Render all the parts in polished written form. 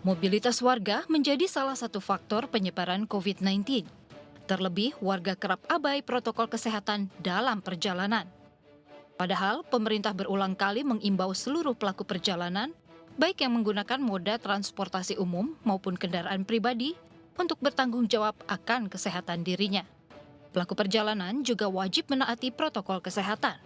Mobilitas warga menjadi salah satu faktor penyebaran COVID-19. Terlebih, warga kerap abai protokol kesehatan dalam perjalanan. Padahal, pemerintah berulang kali mengimbau seluruh pelaku perjalanan, baik yang menggunakan moda transportasi umum maupun kendaraan pribadi, untuk bertanggung jawab akan kesehatan dirinya. Pelaku perjalanan juga wajib menaati protokol kesehatan.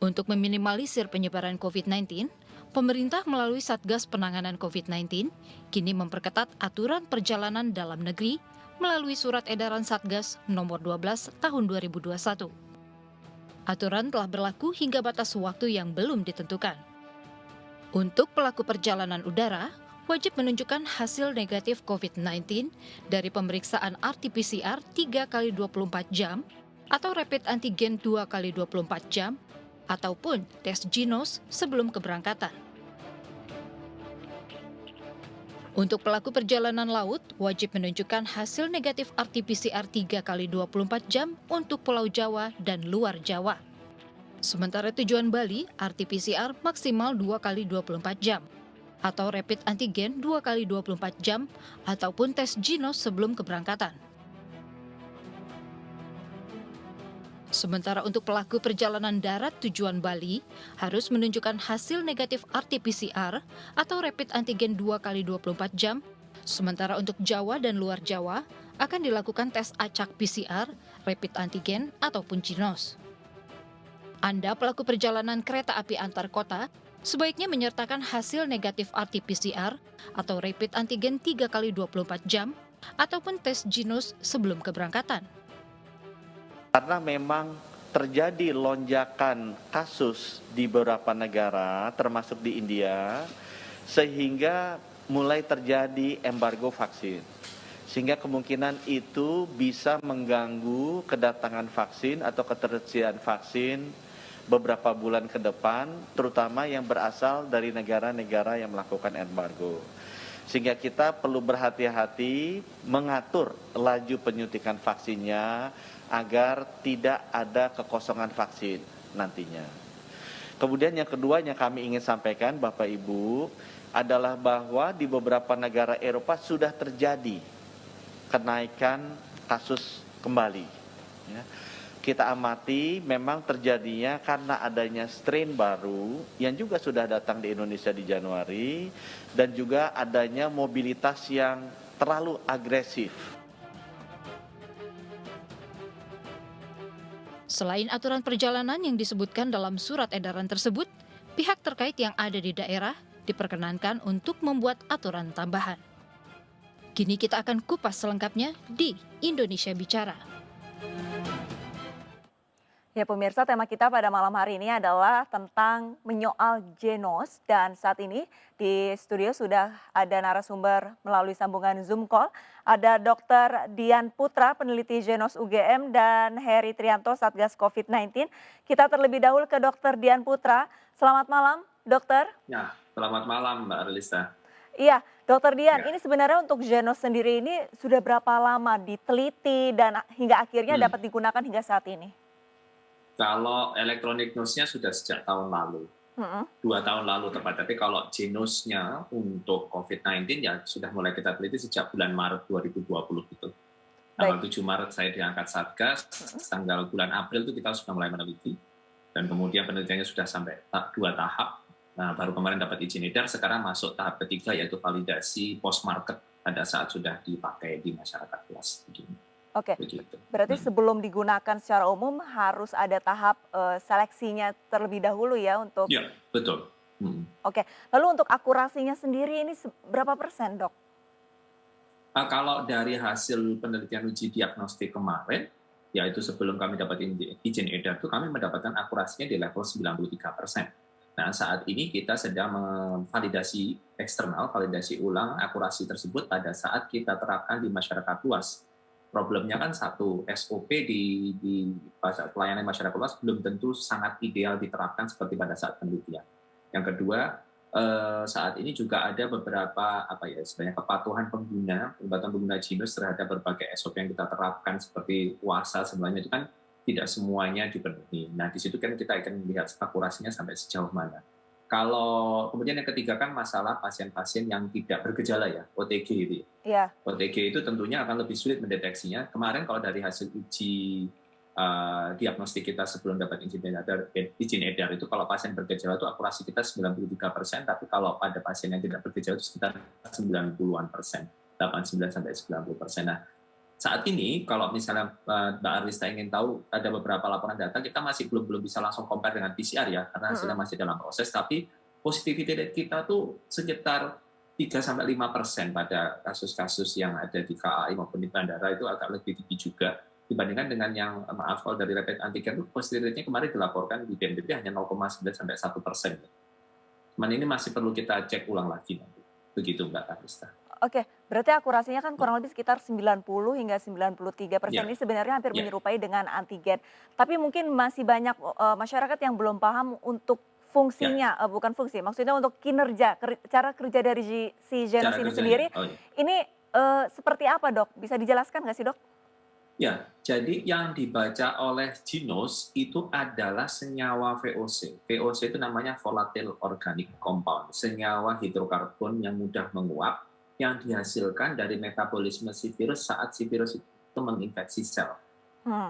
Untuk meminimalisir penyebaran COVID-19, pemerintah melalui Satgas Penanganan COVID-19 kini memperketat aturan perjalanan dalam negeri melalui Surat Edaran Satgas Nomor 12 Tahun 2021. Aturan telah berlaku hingga batas waktu yang belum ditentukan. Untuk pelaku perjalanan udara, wajib menunjukkan hasil negatif COVID-19 dari pemeriksaan RT-PCR 3 kali 24 jam atau rapid antigen 2 kali 24 jam ataupun tes ginos sebelum keberangkatan. Untuk pelaku perjalanan laut, wajib menunjukkan hasil negatif RT-PCR 3 kali 24 jam untuk Pulau Jawa dan luar Jawa. Sementara tujuan Bali, RT-PCR maksimal 2 kali 24 jam, atau rapid antigen 2 kali 24 jam, ataupun tes ginos sebelum keberangkatan. Sementara untuk pelaku perjalanan darat tujuan Bali harus menunjukkan hasil negatif RT-PCR atau rapid antigen 2 kali 24 jam. Sementara untuk Jawa dan luar Jawa akan dilakukan tes acak PCR, rapid antigen ataupun ginos. Anda pelaku perjalanan kereta api antar kota sebaiknya menyertakan hasil negatif RT-PCR atau rapid antigen 3 kali 24 jam ataupun tes ginos sebelum keberangkatan. Karena memang terjadi lonjakan kasus di beberapa negara, termasuk di India, sehingga mulai terjadi embargo vaksin. Sehingga kemungkinan itu bisa mengganggu kedatangan vaksin atau ketersediaan vaksin beberapa bulan ke depan, terutama yang berasal dari negara-negara yang melakukan embargo. Sehingga kita perlu berhati-hati mengatur laju penyuntikan vaksinnya agar tidak ada kekosongan vaksin nantinya. Kemudian yang kedua yang kami ingin sampaikan Bapak Ibu adalah bahwa di beberapa negara Eropa sudah terjadi kenaikan kasus kembali. Ya. Kita amati memang terjadinya karena adanya strain baru yang juga sudah datang di Indonesia di Januari dan juga adanya mobilitas yang terlalu agresif. Selain aturan perjalanan yang disebutkan dalam surat edaran tersebut, pihak terkait yang ada di daerah diperkenankan untuk membuat aturan tambahan. Kini kita akan kupas selengkapnya di Indonesia Bicara. Ya pemirsa, tema kita pada malam hari ini adalah tentang menyoal genos dan saat ini di studio sudah ada narasumber melalui sambungan Zoom call. Ada Dr. Dian Putra, peneliti genos UGM dan Heri Trianto, Satgas COVID-19. Kita terlebih dahulu ke Dr. Dian Putra. Selamat malam, dokter. Ya, selamat malam Mbak Arlisa. Iya, Dokter Dian, Ya. ini sebenarnya untuk genos sendiri ini sudah berapa lama diteliti dan hingga akhirnya dapat digunakan hingga saat ini? Kalau elektronik nose-nya sudah sejak tahun lalu, 2 tahun lalu tepat. Tapi kalau genosnya untuk COVID-19 ya sudah mulai kita teliti sejak bulan Maret 2020 gitu. Tanggal 7 Maret saya diangkat Satgas, tanggal bulan April itu kita sudah mulai meneliti. Dan kemudian penelitiannya sudah sampai 2 tahap. Nah, baru kemarin dapat izin edar, sekarang masuk tahap ketiga yaitu validasi post-market pada saat sudah dipakai di masyarakat luas. Oke, Begitu. berarti sebelum digunakan secara umum harus ada tahap seleksinya terlebih dahulu ya untuk. Ya, betul. Oke, lalu untuk akurasinya sendiri ini berapa persen, Dok? Kalau dari hasil penelitian uji diagnostik kemarin, yaitu sebelum kami dapat izin edar itu kami mendapatkan akurasinya di level 93%. Nah, saat ini kita sedang memvalidasi eksternal, validasi ulang akurasi tersebut pada saat kita terapkan di masyarakat luas. Problemnya kan satu, SOP di pelayanan masyarakat luas belum tentu sangat ideal diterapkan seperti pada saat penelitian. Yang kedua, saat ini juga ada beberapa sebenarnya kepatuhan pengguna ginos terhadap berbagai SOP yang kita terapkan seperti puasa sebenarnya itu kan tidak semuanya dipenuhi. Nah, di situ kan kita akan melihat akurasinya sampai sejauh mana. Kalau kemudian yang ketiga kan masalah pasien-pasien yang tidak bergejala ya, OTG itu ya. Iya. OTG itu tentunya akan lebih sulit mendeteksinya. Kemarin kalau dari hasil uji diagnostik kita sebelum dapat izin edar itu kalau pasien bergejala itu akurasi kita 93%, tapi kalau pada pasien yang tidak bergejala itu sekitar 90-an persen, 89-90%. Nah, saat ini kalau misalnya Mbak Arlista ingin tahu ada beberapa laporan data, kita masih belum bisa langsung compare dengan PCR ya, karena hasilnya masih dalam proses, tapi positivity rate kita tuh sekitar 3-5% pada kasus-kasus yang ada di KAI maupun di bandara itu agak lebih tinggi juga dibandingkan dengan yang maaf kalau dari rapid antigen itu positivity rate-nya kemarin dilaporkan di BNPB hanya 0,9-1%. Cuman ini masih perlu kita cek ulang lagi nanti. Begitu Mbak Arlista. Oke, berarti akurasinya kan kurang lebih sekitar 90 hingga 93%. Ya. Ini sebenarnya hampir Ya. menyerupai dengan antigen. Tapi mungkin masih banyak masyarakat yang belum paham untuk fungsinya, bukan fungsi, maksudnya untuk kinerja, cara kerja dari si Genos Cara ini kerjanya. sendiri. Oh, iya. Ini seperti apa dok? Bisa dijelaskan nggak sih dok? Ya, jadi yang dibaca oleh Genos itu adalah senyawa VOC. VOC itu namanya volatile organic compound, senyawa hidrokarbon yang mudah menguap yang dihasilkan dari metabolisme si virus saat si virus itu menginfeksi sel.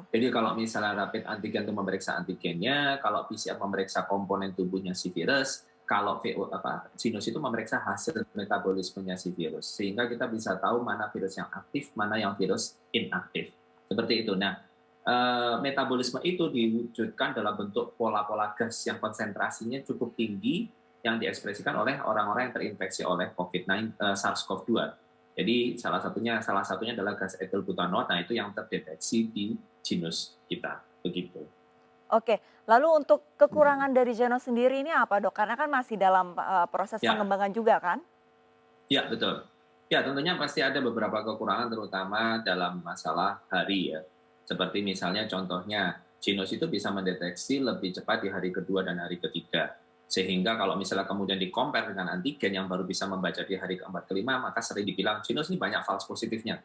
Jadi kalau misalnya rapid antigen itu memeriksa antigennya, kalau PCR memeriksa komponen tubuhnya si virus, kalau Genos itu memeriksa hasil metabolismenya si virus, sehingga kita bisa tahu mana virus yang aktif, mana yang virus inaktif. Seperti itu. Nah, metabolisme itu diwujudkan dalam bentuk pola-pola gas yang konsentrasinya cukup tinggi yang diekspresikan oleh orang-orang yang terinfeksi oleh SARS-CoV-2. Jadi salah satunya adalah gas etil butanol. Nah, itu yang terdeteksi di Genos kita. Begitu. Oke, lalu untuk kekurangan dari Genos sendiri ini apa dok? Karena kan masih dalam proses pengembangan juga kan? Ya, betul. Ya, tentunya pasti ada beberapa kekurangan terutama dalam masalah hari ya. Seperti misalnya contohnya, Genos itu bisa mendeteksi lebih cepat di hari kedua dan hari ketiga. Sehingga kalau misalnya kemudian di-compare dengan antigen yang baru bisa membaca di hari keempat, kelima, maka sering dibilang Genos ini banyak false positifnya.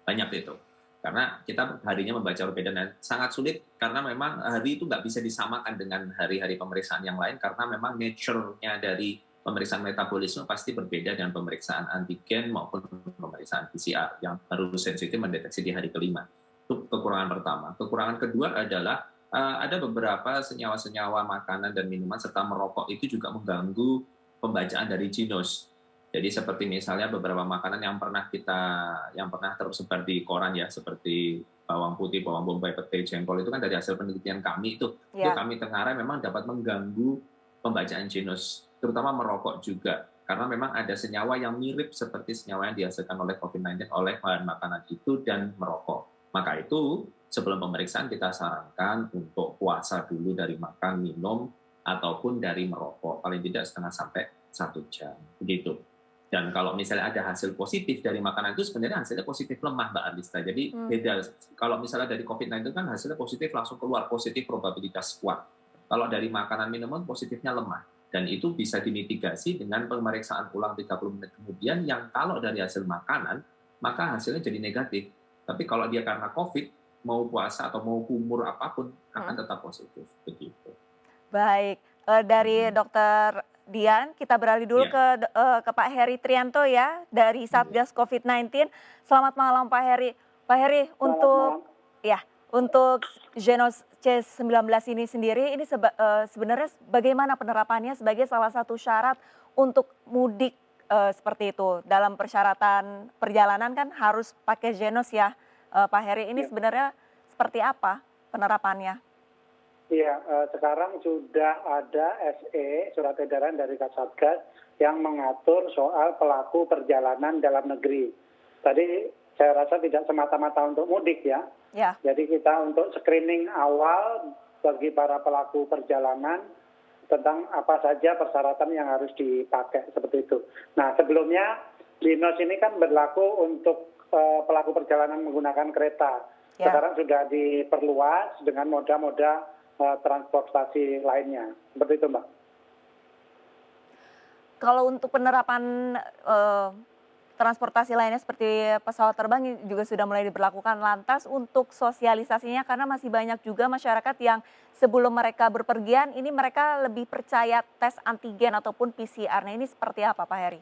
Banyak itu. Karena kita harinya membaca berbeda dan sangat sulit karena memang hari itu nggak bisa disamakan dengan hari-hari pemeriksaan yang lain karena memang nature-nya dari pemeriksaan metabolisme pasti berbeda dengan pemeriksaan antigen maupun pemeriksaan PCR yang baru sensitif mendeteksi di hari kelima. Itu kekurangan pertama. Kekurangan kedua adalah ada beberapa senyawa-senyawa makanan dan minuman serta merokok itu juga mengganggu pembacaan dari Genos. Jadi seperti misalnya beberapa makanan yang pernah tersebar di koran ya, seperti bawang putih, bawang bombay, petai, jengkol itu kan dari hasil penelitian kami itu kami tengarai memang dapat mengganggu pembacaan Genos, terutama merokok juga. Karena memang ada senyawa yang mirip seperti senyawa yang dihasilkan oleh COVID-19 oleh bahan makanan itu dan merokok. Maka itu sebelum pemeriksaan kita sarankan untuk puasa dulu dari makan, minum, ataupun dari merokok. Paling tidak setengah sampai 1 jam. Begitu. Dan kalau misalnya ada hasil positif dari makanan itu sebenarnya hasilnya positif lemah Mbak Arlista. Jadi beda. Kalau misalnya dari COVID-19 kan hasilnya positif langsung keluar, positif probabilitas kuat. Kalau dari makanan minuman positifnya lemah. Dan itu bisa dimitigasi dengan pemeriksaan ulang 30 menit kemudian yang kalau dari hasil makanan, maka hasilnya jadi negatif. Tapi kalau dia karena COVID, mau puasa atau mau kumur apapun, akan tetap positif. Begitu. Baik, dari Dokter Dian, kita beralih dulu ke Pak Heri Trianto ya, dari Satgas COVID-19. Selamat malam Pak Heri. Pak Heri, untuk Genos C19 ini sendiri, ini sebenarnya bagaimana penerapannya sebagai salah satu syarat untuk mudik seperti itu. Dalam persyaratan perjalanan kan harus pakai Genos ya, Pak Heri. Ini sebenarnya seperti apa penerapannya? Iya, sekarang sudah ada SE, surat edaran dari Kasatgas, yang mengatur soal pelaku perjalanan dalam negeri. Tadi saya rasa tidak semata-mata untuk mudik ya. Jadi kita untuk screening awal bagi para pelaku perjalanan tentang apa saja persyaratan yang harus dipakai seperti itu. Nah sebelumnya Genos ini kan berlaku untuk pelaku perjalanan menggunakan kereta. Sekarang sudah diperluas dengan moda-moda transportasi lainnya. Seperti itu Mbak. Kalau untuk penerapan transportasi lainnya seperti pesawat terbang juga sudah mulai diberlakukan. Lantas untuk sosialisasinya karena masih banyak juga masyarakat yang sebelum mereka berpergian ini mereka lebih percaya tes antigen ataupun PCR. Nah ini seperti apa Pak Heri?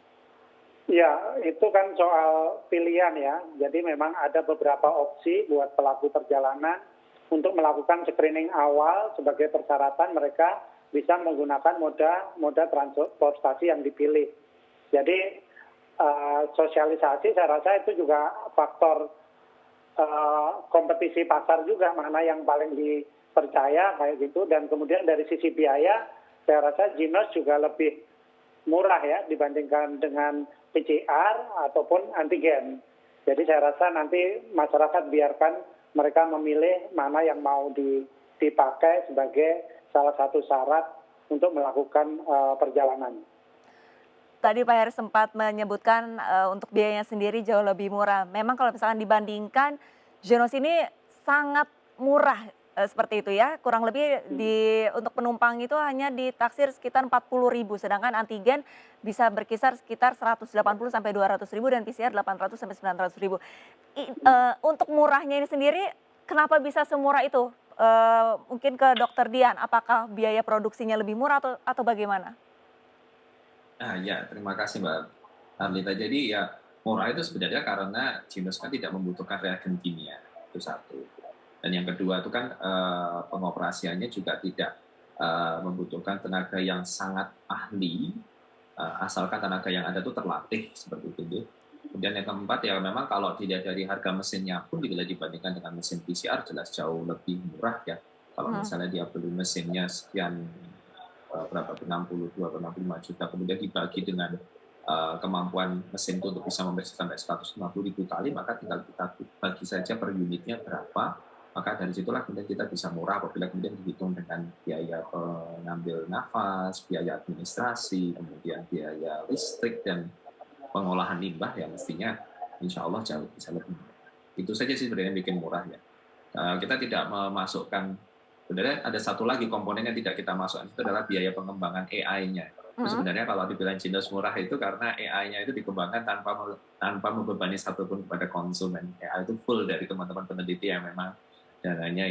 Ya, itu kan soal pilihan ya. Jadi memang ada beberapa opsi buat pelaku perjalanan untuk melakukan screening awal sebagai persyaratan mereka bisa menggunakan moda transportasi yang dipilih. Jadi sosialisasi saya rasa itu juga faktor kompetisi pasar juga, mana yang paling dipercaya kayak gitu. Dan kemudian dari sisi biaya, saya rasa Jinos juga lebih murah ya dibandingkan dengan PCR ataupun antigen. Jadi saya rasa nanti masyarakat biarkan mereka memilih mana yang mau dipakai sebagai salah satu syarat untuk melakukan perjalanan. Tadi Pak Heri sempat menyebutkan untuk biayanya sendiri jauh lebih murah. Memang kalau misalkan dibandingkan Genos ini sangat murah seperti itu ya. Kurang lebih untuk penumpang itu hanya ditaksir sekitar 40.000, sedangkan antigen bisa berkisar sekitar 180 sampai 200.000 dan PCR 800 sampai 900.000. Untuk murahnya ini sendiri kenapa bisa semurah itu? Mungkin ke Dokter Dian, apakah biaya produksinya lebih murah atau bagaimana? Ya, terima kasih Mbak Arlita. Jadi ya murah itu sebenarnya karena Jinos kan tidak membutuhkan reagen kimia, itu satu. Dan yang kedua itu kan pengoperasiannya juga tidak membutuhkan tenaga yang sangat ahli, asalkan tenaga yang ada itu terlatih seperti itu. Kemudian yang keempat ya memang kalau dilihat dari harga mesinnya pun bila dibandingkan dengan mesin PCR jelas jauh lebih murah ya. Kalau misalnya dia beli mesinnya sekian berapa 62 atau 65 juta, kemudian dibagi dengan kemampuan mesin itu untuk bisa memeriksa sampai 150.000 kali, maka tinggal kita bagi saja per unitnya berapa, maka dari situlah kemudian kita bisa murah apabila kemudian dihitung dengan biaya pengambil nafas, biaya administrasi, kemudian biaya listrik dan pengolahan limbah ya mestinya insya Allah jauh bisa lebih murah. Itu saja sih sebenarnya yang bikin murah ya. Kita tidak memasukkan, sebenarnya ada satu lagi komponen yang tidak kita masukkan, itu adalah biaya pengembangan AI-nya. Sebenarnya kalau dibilang Jinos murah itu karena AI-nya itu dikembangkan tanpa membebani satupun kepada konsumen. AI itu full dari teman-teman peneliti yang memang dananya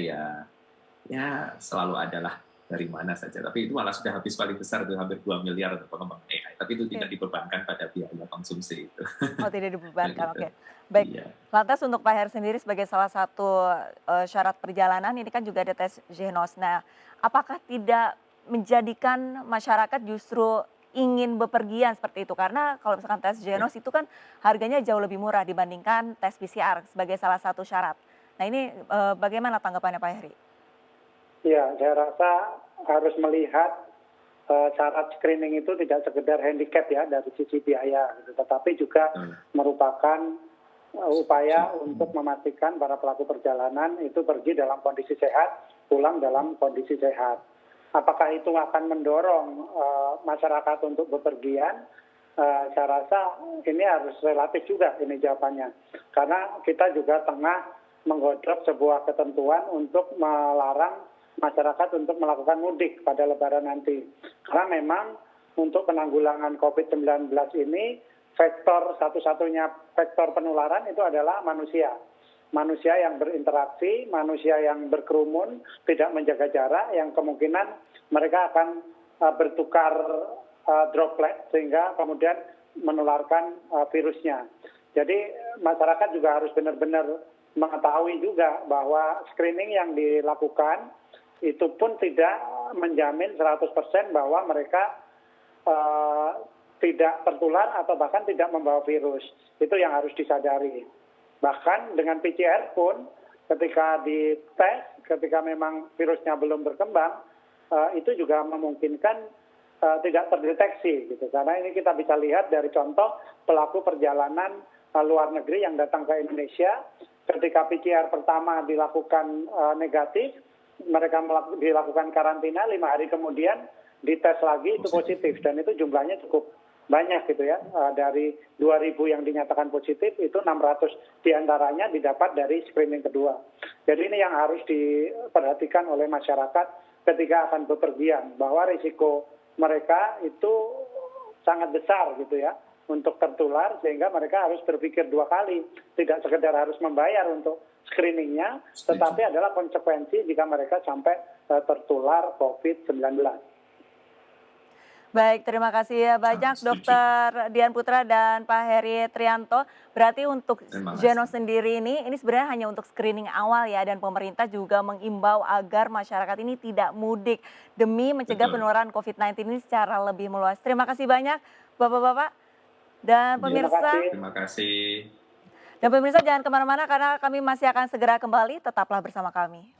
ya selalu adalah dari mana saja. Tapi itu malah sudah habis paling besar, itu hampir 2 miliar untuk pengembangan AI. Tapi itu tidak dibebankan pada biaya konsumsi itu. Oh tidak dibebankan, Gitu. oke. Baik, Iya. lantas untuk Pak Heri sendiri sebagai salah satu syarat perjalanan ini kan juga ada tes Genos. Nah, apakah tidak menjadikan masyarakat justru ingin bepergian seperti itu? Karena kalau misalkan tes Genos itu kan harganya jauh lebih murah dibandingkan tes PCR sebagai salah satu syarat. Nah ini bagaimana tanggapannya Pak Heri? Ya, saya rasa harus melihat syarat screening itu tidak sekedar handicap ya dari sisi biaya, gitu, tetapi juga merupakan upaya untuk memastikan para pelaku perjalanan itu pergi dalam kondisi sehat, pulang dalam kondisi sehat. Apakah itu akan mendorong masyarakat untuk bepergian? Saya rasa ini harus relatif juga ini jawabannya. Karena kita juga tengah menggodok sebuah ketentuan untuk melarang masyarakat untuk melakukan mudik pada Lebaran nanti. Karena memang untuk penanggulangan COVID-19 ini satu-satunya vektor penularan itu adalah manusia. Manusia yang berinteraksi, manusia yang berkerumun, tidak menjaga jarak, yang kemungkinan mereka akan bertukar droplet sehingga kemudian menularkan virusnya. Jadi masyarakat juga harus benar-benar mengetahui juga bahwa screening yang dilakukan itu pun tidak menjamin 100% bahwa mereka tidak tertular atau bahkan tidak membawa virus. Itu yang harus disadari. Bahkan dengan PCR pun ketika dites, ketika memang virusnya belum berkembang, itu juga memungkinkan tidak terdeteksi gitu. Karena ini kita bisa lihat dari contoh pelaku perjalanan luar negeri yang datang ke Indonesia, ketika PCR pertama dilakukan negatif, mereka dilakukan karantina 5 hari kemudian dites lagi itu positif dan itu jumlahnya cukup banyak gitu ya. Dari 2.000 yang dinyatakan positif itu 600 diantaranya didapat dari screening kedua. Jadi ini yang harus diperhatikan oleh masyarakat ketika akan bepergian bahwa risiko mereka itu sangat besar gitu ya untuk tertular sehingga mereka harus berpikir 2 kali, tidak sekedar harus membayar untuk screeningnya, tetapi adalah konsekuensi jika mereka sampai tertular COVID-19. Baik, terima kasih banyak Dokter Dian Putra dan Pak Heri Trianto. Berarti untuk Genos sendiri ini sebenarnya hanya untuk screening awal ya, dan pemerintah juga mengimbau agar masyarakat ini tidak mudik demi mencegah penularan COVID-19 ini secara lebih meluas. Terima kasih banyak Bapak-Bapak dan pemirsa. Terima kasih. Dan pemirsa jangan kemana-mana karena kami masih akan segera kembali, tetaplah bersama kami.